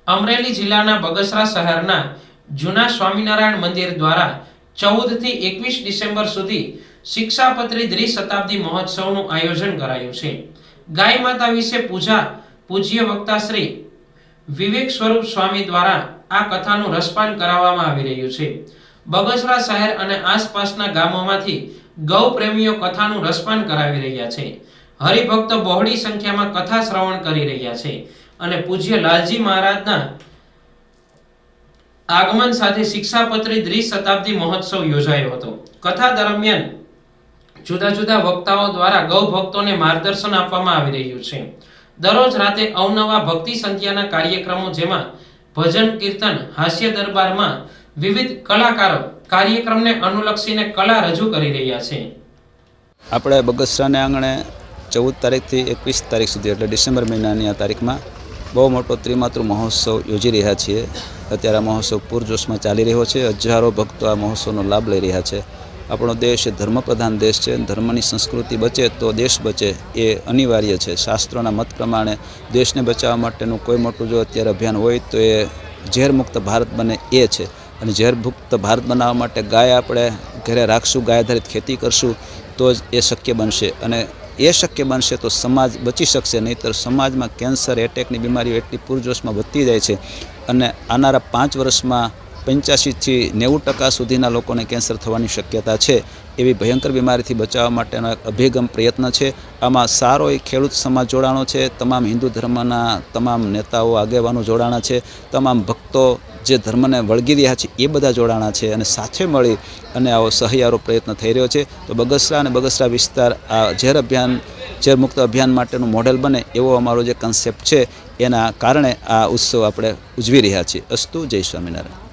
અમરેલી જિલ્લાના બગસરા શહેરના જૂના સ્વામિનારાયણ મંદિર દ્વારા 14 થી 21 ડિસેમ્બર સુધી શિક્ષાપત્રી દ્વિશતાબ્દી મહોત્સવનું આયોજન કરાયું છે। ગાય માતા વિશે પૂજ્ય વક્તા શ્રી વિવેક સ્વરૂપ સ્વામી દ્વારા આ કથાનું રસપાન કરાવવામાં આવી રહ્યું છે। બગસરા શહેર અને આસપાસના ગામોમાંથી ગૌ પ્રેમીઓ કથાનું રસપાન કરાવી રહ્યા છે। હરિભક્તો બહોળી સંખ્યામાં કથા શ્રવણ કરી રહ્યા છે અને પૂજ્ય લાલજી મહારાજના આગમન સાથે શિક્ષાપત્રી દ્વિશતાબ્દી મહોત્સવ યોજાયો હતો। કથા દરમિયાન જુદા જુદા વક્તાઓ દ્વારા ગૌ ભક્તોને માર્ગદર્શન આપવામાં આવી રહ્યું છે। દરરોજ રાતે અવનવા ભક્તિ સંધ્યાના કાર્યક્રમો જેમાં ભજન કીર્તન હાસ્ય દરબારમાં વિવિધ કલાકારો કાર્યક્રમને અનુલક્ષીને કલા રજૂ કરી રહ્યા છે। આપણે બગસરાને આંગણે 14 તારીખથી 21 તારીખ સુધી એટલે ડિસેમ્બર મહિનાની આ તારીખમાં બહુ મોટો ત્રિમાતૃ મહોત્સવ યોજી રહ્યા છીએ। અત્યારે આ મહોત્સવ પૂરજોશમાં ચાલી રહ્યો છે। હજારો ભક્તો આ મહોત્સવનો લાભ લઈ રહ્યા છે। આપણો દેશ એ ધર્મપ્રધાન દેશ છે। ધર્મની સંસ્કૃતિ બચે તો દેશ બચે એ અનિવાર્ય છે। શાસ્ત્રોના મત પ્રમાણે દેશને બચાવવા માટેનું કોઈ મોટું જો અત્યારે અભિયાન હોય તો એ ઝેરમુક્ત ભારત બને એ છે। અને ઝેરમુક્ત ભારત બનાવવા માટે ગાય આપણે ઘરે રાખશું, ગાય આધારિત ખેતી કરશું તો જ એ શક્ય બનશે। અને એ શક્ય બનશે તો સમાજ બચી શકશે, નહીંતર સમાજમાં કેન્સર એટેકની બીમારીઓ એટલી પૂરજોશમાં વધતી જાય છે અને આવનારા 5 વર્ષમાં 85 થી 90% સુધીના લોકોને કેન્સર થવાની શક્યતા છે। એવી ભયંકર બીમારીથી બચાવવા માટેનો એક અભિગમ પ્રયત્ન છે। આમાં સારો એ ખેડૂત સમાજ જોડાણો છે, તમામ હિન્દુ ધર્મના તમામ નેતાઓ આગેવાનો જોડાણા છે, તમામ ભક્તો જે ધર્મને વળગી રહ્યા છે એ બધા જોડાણા છે અને સાથે મળી અને આવો સહિયારો પ્રયત્ન થઈ રહ્યો છે। તો બગસરા અને બગસરા વિસ્તાર આ ઝેરમુક્ત અભિયાન માટેનું મોડેલ બને એવો અમારો જે કન્સેપ્ટ છે, એના કારણે આ ઉત્સવ આપણે ઉજવી રહ્યા છીએ। અસ્તુ, જય સ્વામિનારાયણ।